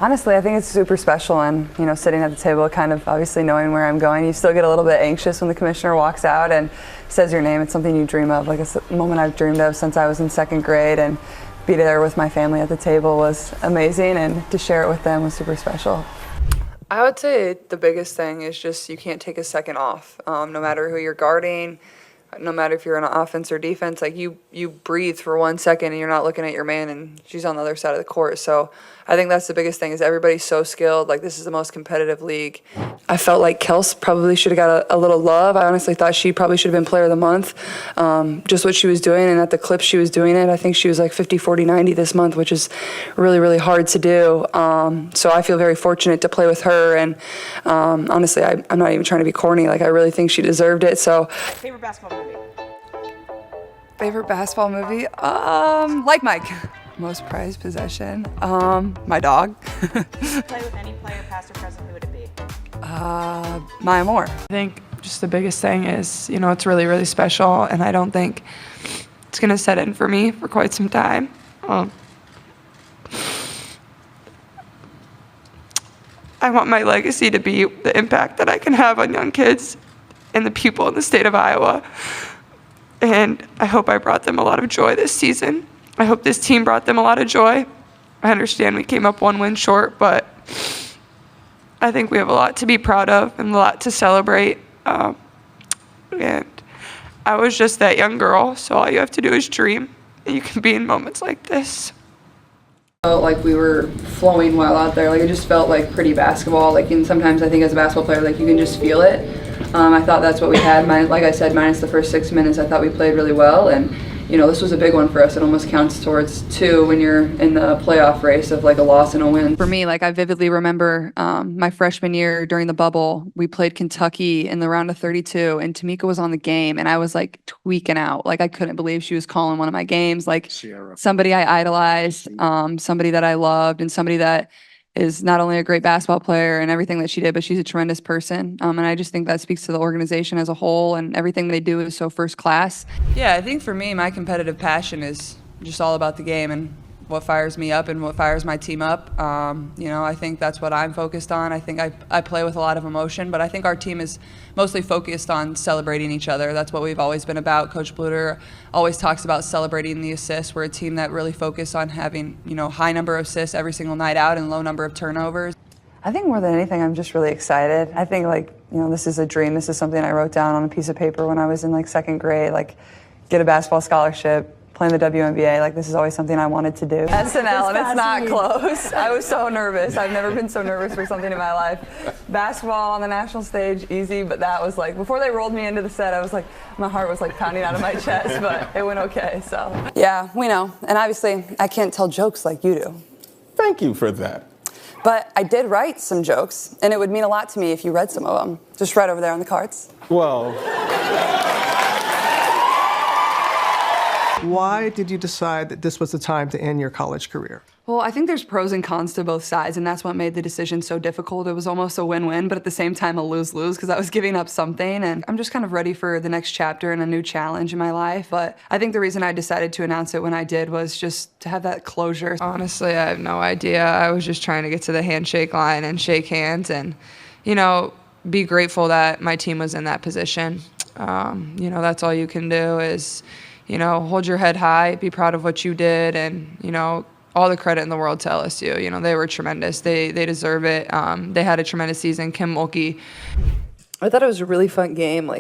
Honestly, I think it's super special, and sitting at the table, kind of obviously knowing where I'm going, you still get a little bit anxious when the commissioner walks out and says your name. It's something you dream of, like a moment I've dreamed of since I was in second grade, and be there with my family at the table was amazing, and to share it with them was super special. I would say the biggest thing is just you can't take a second off, no matter who you're guarding. No matter if you're on offense or defense, like you breathe for 1 second and you're not looking at your man and she's on the other side of the court. So I think that's the biggest thing is everybody's so skilled. Like this is the most competitive league. I felt like Kels probably should have got a little love. I honestly thought she probably should have been player of the month. Just what she was doing and at the clip she was doing it. I think she was like 50, 40, 90 this month, which is really, really hard to do. So I feel very fortunate to play with her. And honestly, I'm not even trying to be corny. Like I really think she deserved it. So favorite basketball movie? Favorite basketball movie? Like Mike. Most prized possession? My dog. Play with any player, past or present, who would it be? Maya Moore. I think just the biggest thing is, it's really, really special, and I don't think it's going to set in for me for quite some time. I want my legacy to be the impact that I can have on young kids and the people in the state of Iowa. And I hope I brought them a lot of joy this season. I hope this team brought them a lot of joy. I understand we came up 1 win short, but I think we have a lot to be proud of and a lot to celebrate. And I was just that young girl, so all you have to do is dream, and you can be in moments like this. Felt like we were flowing well out there. Like it just felt like pretty basketball. Like, and sometimes I think as a basketball player, like you can just feel it. I thought that's what we had. Like I said, minus the first 6 minutes, I thought we played really well. And this was a big one for us. It almost counts towards 2 when you're in the playoff race of like a loss and a win. For me, like I vividly remember my freshman year during the bubble, we played Kentucky in the round of 32, and Tamika was on the game, and I was like tweaking out. Like I couldn't believe she was calling one of my games. Like somebody I idolized, somebody that I loved, and somebody that is not only a great basketball player and everything that she did, but she's a tremendous person. And I just think that speaks to the organization as a whole, and everything they do is so first class. Yeah, I think for me, my competitive passion is just all about the game and what fires me up and what fires my team up. I think that's what I'm focused on. I think I play with a lot of emotion, but I think our team is mostly focused on celebrating each other. That's what we've always been about. Coach Bluter always talks about celebrating the assists. We're a team that really focus on having, high number of assists every single night out and low number of turnovers. I think more than anything, I'm just really excited. I think this is a dream. This is something I wrote down on a piece of paper when I was in second grade, get a basketball scholarship, playing the WNBA. This is always something I wanted to do. SNL, and it's not close. I was so nervous. I've never been so nervous for something in my life. Basketball on the national stage, easy, but that was before they rolled me into the set, I was my heart was pounding out of my chest, but it went okay, so. Yeah, we know. And obviously, I can't tell jokes like you do. Thank you for that. But I did write some jokes, and it would mean a lot to me if you read some of them. Just right over there on the cards. Well. Why did you decide that this was the time to end your college career? Well, I think there's pros and cons to both sides, and that's what made the decision so difficult. It was almost a win-win, but at the same time a lose-lose, because I was giving up something, and I'm just kind of ready for the next chapter and a new challenge in my life. But I think the reason I decided to announce it when I did was just to have that closure. Honestly, I have no idea. I was just trying to get to the handshake line and shake hands and, be grateful that my team was in that position. That's all you can do is hold your head high, be proud of what you did, and, all the credit in the world to LSU. They were tremendous. They deserve it. They had a tremendous season. Kim Mulkey. I thought it was a really fun game.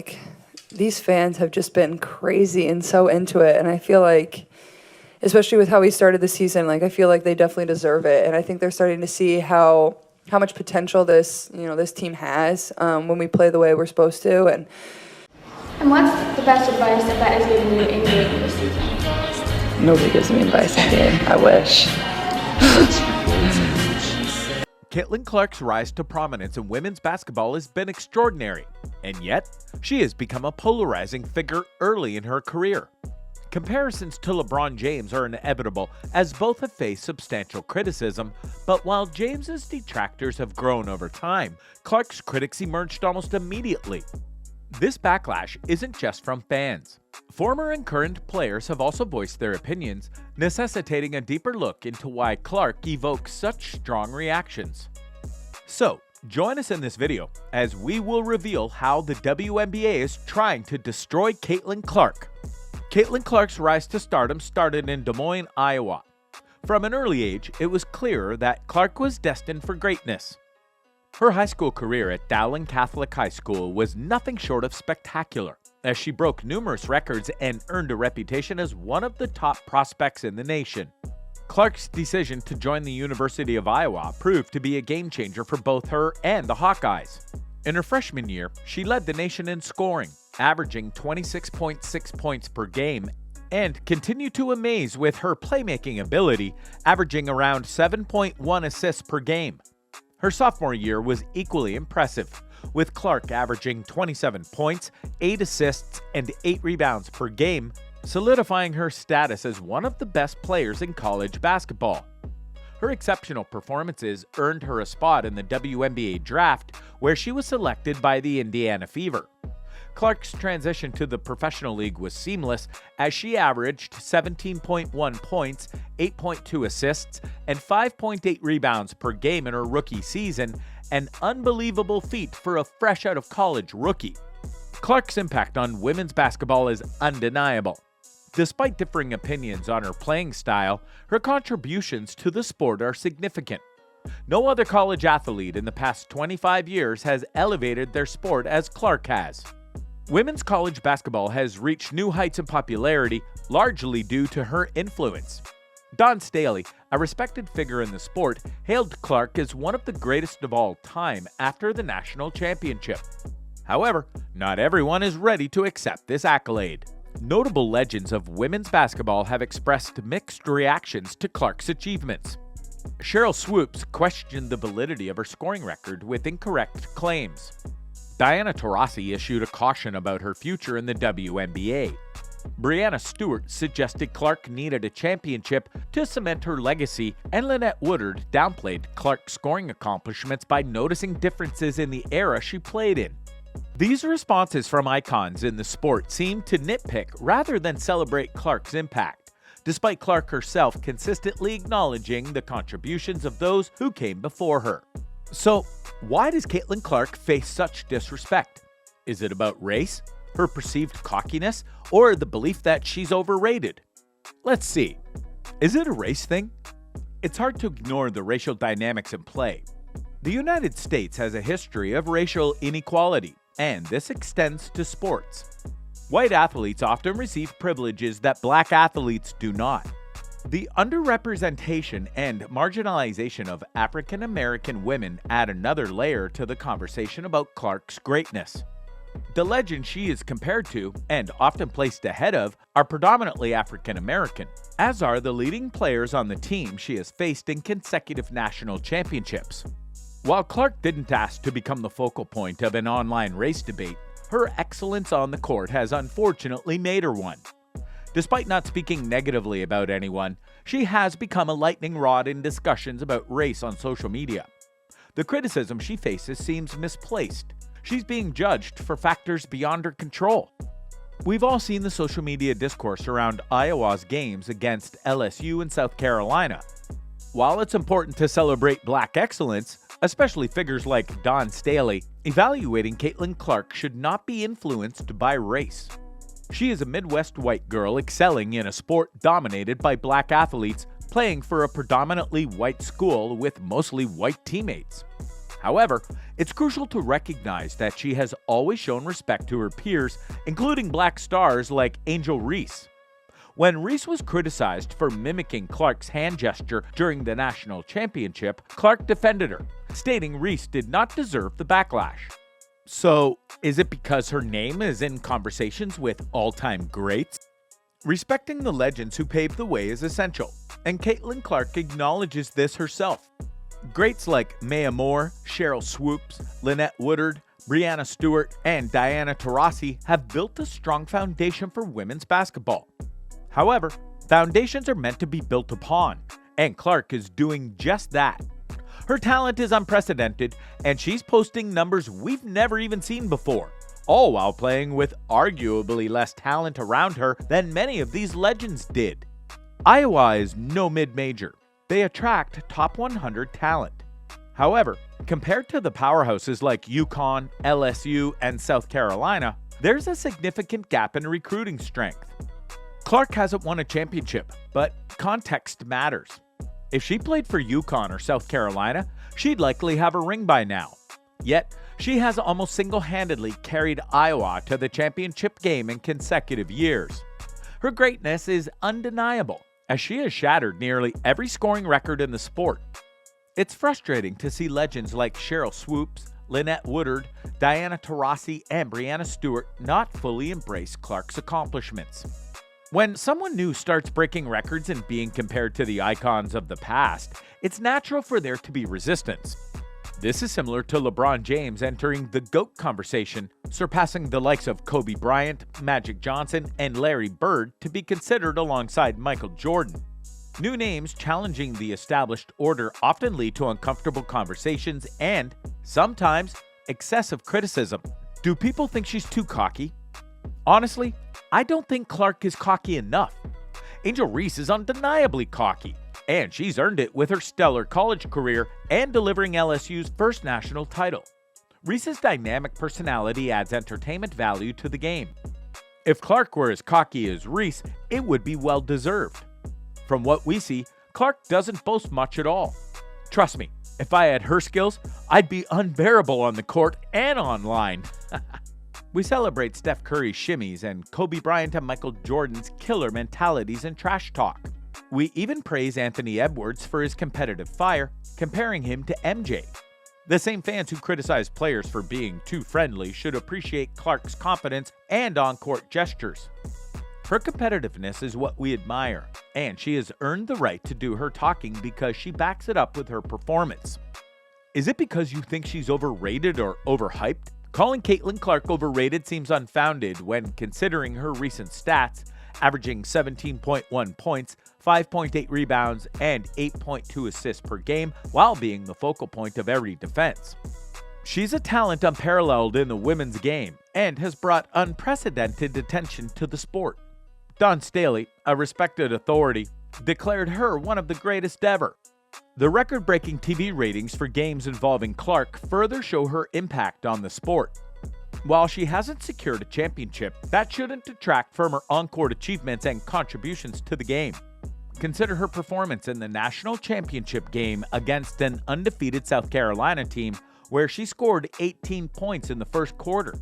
These fans have just been crazy and so into it, and I feel especially with how we started the season, I feel like they definitely deserve it, and I think they're starting to see how much potential this team has when we play the way we're supposed to. And what's the best advice that has given you in game this season? Nobody gives me advice in game. I wish. Caitlin Clark's rise to prominence in women's basketball has been extraordinary, and yet she has become a polarizing figure early in her career. Comparisons to LeBron James are inevitable, as both have faced substantial criticism, but while James's detractors have grown over time, Clark's critics emerged almost immediately. This backlash isn't just from fans. Former and current players have also voiced their opinions, necessitating a deeper look into why Clark evokes such strong reactions. So, join us in this video as we will reveal how the WNBA is trying to destroy Caitlin Clark. Caitlin Clark's rise to stardom started in Des Moines, Iowa. From an early age, it was clear that Clark was destined for greatness. Her high school career at Dowling Catholic High School was nothing short of spectacular, as she broke numerous records and earned a reputation as one of the top prospects in the nation. Clark's decision to join the University of Iowa proved to be a game changer for both her and the Hawkeyes. In her freshman year, she led the nation in scoring, averaging 26.6 points per game, and continued to amaze with her playmaking ability, averaging around 7.1 assists per game. Her sophomore year was equally impressive, with Clark averaging 27 points, 8 assists, and 8 rebounds per game, solidifying her status as one of the best players in college basketball. Her exceptional performances earned her a spot in the WNBA draft, where she was selected by the Indiana Fever. Clark's transition to the professional league was seamless, as she averaged 17.1 points, 8.2 assists, and 5.8 rebounds per game in her rookie season, an unbelievable feat for a fresh-out-of-college rookie. Clark's impact on women's basketball is undeniable. Despite differing opinions on her playing style, her contributions to the sport are significant. No other college athlete in the past 25 years has elevated their sport as Clark has. Women's college basketball has reached new heights in popularity, largely due to her influence. Dawn Staley, a respected figure in the sport, hailed Clark as one of the greatest of all time after the national championship. However, not everyone is ready to accept this accolade. Notable legends of women's basketball have expressed mixed reactions to Clark's achievements. Sheryl Swoopes questioned the validity of her scoring record with incorrect claims. Diana Taurasi issued a caution about her future in the WNBA. Breanna Stewart suggested Clark needed a championship to cement her legacy, and Lynette Woodard downplayed Clark's scoring accomplishments by noticing differences in the era she played in. These responses from icons in the sport seem to nitpick rather than celebrate Clark's impact, despite Clark herself consistently acknowledging the contributions of those who came before her. So, why does Caitlin Clark face such disrespect? Is it about race, her perceived cockiness, or the belief that she's overrated? Let's see. Is it a race thing? It's hard to ignore the racial dynamics in play. The United States has a history of racial inequality, and this extends to sports. White athletes often receive privileges that black athletes do not. The underrepresentation and marginalization of African American women add another layer to the conversation about Clark's greatness. The legends she is compared to, and often placed ahead of, are predominantly African American, as are the leading players on the team she has faced in consecutive national championships. While Clark didn't ask to become the focal point of an online race debate, her excellence on the court has unfortunately made her one. Despite not speaking negatively about anyone, she has become a lightning rod in discussions about race on social media. The criticism she faces seems misplaced. She's being judged for factors beyond her control. We've all seen the social media discourse around Iowa's games against LSU and South Carolina. While it's important to celebrate black excellence, especially figures like Dawn Staley, evaluating Caitlin Clark should not be influenced by race. She is a Midwest white girl excelling in a sport dominated by black athletes, playing for a predominantly white school with mostly white teammates. However, it's crucial to recognize that she has always shown respect to her peers, including black stars like Angel Reese. When Reese was criticized for mimicking Clark's hand gesture during the national championship, Clark defended her, stating Reese did not deserve the backlash. So, is it because her name is in conversations with all-time greats? Respecting the legends who paved the way is essential, and Caitlin Clark acknowledges this herself. Greats like Maya Moore, Sheryl Swoopes, Lynette Woodard, Breanna Stewart, and Diana Taurasi have built a strong foundation for women's basketball. However, foundations are meant to be built upon, and Clark is doing just that. Her talent is unprecedented, and she's posting numbers we've never even seen before, all while playing with arguably less talent around her than many of these legends did. Iowa is no mid-major. They attract top 100 talent. However, compared to the powerhouses like UConn, LSU, and South Carolina, there's a significant gap in recruiting strength. Clark hasn't won a championship, but context matters. If she played for UConn or South Carolina, she'd likely have a ring by now. Yet, she has almost single-handedly carried Iowa to the championship game in consecutive years. Her greatness is undeniable, as she has shattered nearly every scoring record in the sport. It's frustrating to see legends like Cheryl Swoops, Lynette Woodard, Diana Taurasi, and Breanna Stewart not fully embrace Clark's accomplishments. When someone new starts breaking records and being compared to the icons of the past, it's natural for there to be resistance. This is similar to LeBron James entering the GOAT conversation, surpassing the likes of Kobe Bryant, Magic Johnson, and Larry Bird to be considered alongside Michael Jordan. New names challenging the established order often lead to uncomfortable conversations and, sometimes, excessive criticism. Do people think she's too cocky? Honestly, I don't think Clark is cocky enough. Angel Reese is undeniably cocky, and she's earned it with her stellar college career and delivering LSU's first national title. Reese's dynamic personality adds entertainment value to the game. If Clark were as cocky as Reese, it would be well-deserved. From what we see, Clark doesn't boast much at all. Trust me, if I had her skills, I'd be unbearable on the court and online. We celebrate Steph Curry's shimmies and Kobe Bryant and Michael Jordan's killer mentalities and trash talk. We even praise Anthony Edwards for his competitive fire, comparing him to MJ. The same fans who criticize players for being too friendly should appreciate Clark's confidence and on-court gestures. Her competitiveness is what we admire, and she has earned the right to do her talking because she backs it up with her performance. Is it because you think she's overrated or overhyped? Calling Caitlin Clark overrated seems unfounded when considering her recent stats, averaging 17.1 points, 5.8 rebounds, and 8.2 assists per game while being the focal point of every defense. She's a talent unparalleled in the women's game and has brought unprecedented attention to the sport. Don Staley, a respected authority, declared her one of the greatest ever. The record-breaking TV ratings for games involving Clark further show her impact on the sport. While she hasn't secured a championship, that shouldn't detract from her on-court achievements and contributions to the game. Consider her performance in the national championship game against an undefeated South Carolina team where she scored 18 points in the first quarter.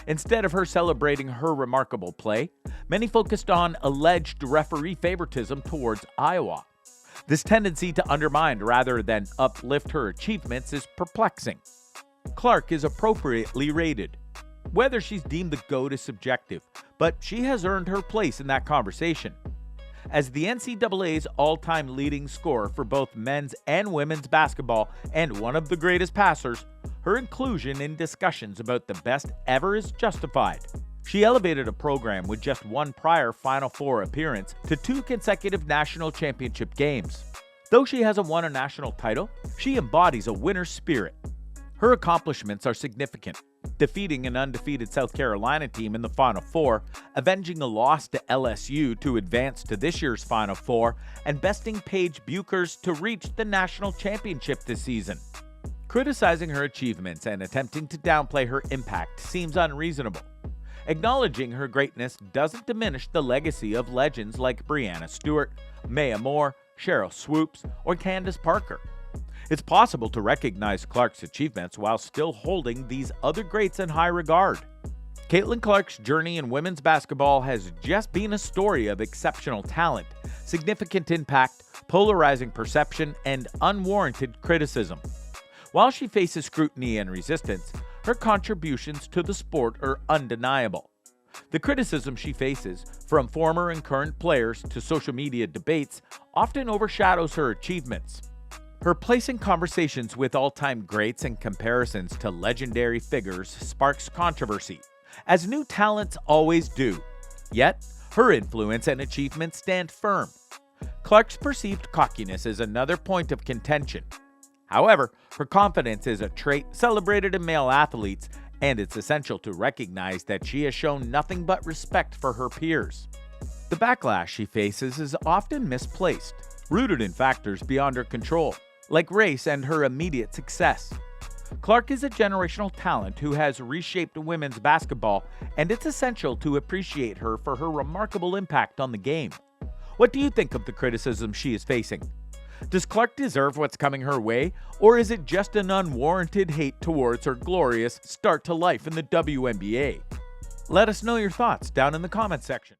Instead of her celebrating her remarkable play, many focused on alleged referee favoritism towards Iowa. This tendency to undermine rather than uplift her achievements is perplexing. Clark is appropriately rated. Whether she's deemed the GOAT is subjective, but she has earned her place in that conversation. As the NCAA's all-time leading scorer for both men's and women's basketball and one of the greatest passers, her inclusion in discussions about the best ever is justified. She elevated a program with just one prior Final Four appearance to 2 consecutive national championship games. Though she hasn't won a national title, she embodies a winner's spirit. Her accomplishments are significant, defeating an undefeated South Carolina team in the Final Four, avenging a loss to LSU to advance to this year's Final Four, and besting Paige Buchers to reach the national championship this season. Criticizing her achievements and attempting to downplay her impact seems unreasonable. Acknowledging her greatness doesn't diminish the legacy of legends like Breanna Stewart, Maya Moore, Cheryl Swoops, or Candace Parker. It's possible to recognize Clark's achievements while still holding these other greats in high regard. Caitlin Clark's journey in women's basketball has just been a story of exceptional talent, significant impact, polarizing perception, and unwarranted criticism. While she faces scrutiny and resistance, her contributions to the sport are undeniable. The criticism she faces, from former and current players to social media debates, often overshadows her achievements. Her place in conversations with all-time greats and comparisons to legendary figures sparks controversy, as new talents always do. Yet, her influence and achievements stand firm. Clark's perceived cockiness is another point of contention. However, her confidence is a trait celebrated in male athletes and it's essential to recognize that she has shown nothing but respect for her peers. The backlash she faces is often misplaced, rooted in factors beyond her control, like race and her immediate success. Clark is a generational talent who has reshaped women's basketball, and it's essential to appreciate her for her remarkable impact on the game. What do you think of the criticism she is facing? Does Clark deserve what's coming her way, or is it just an unwarranted hate towards her glorious start to life in the WNBA? Let us know your thoughts down in the comment section.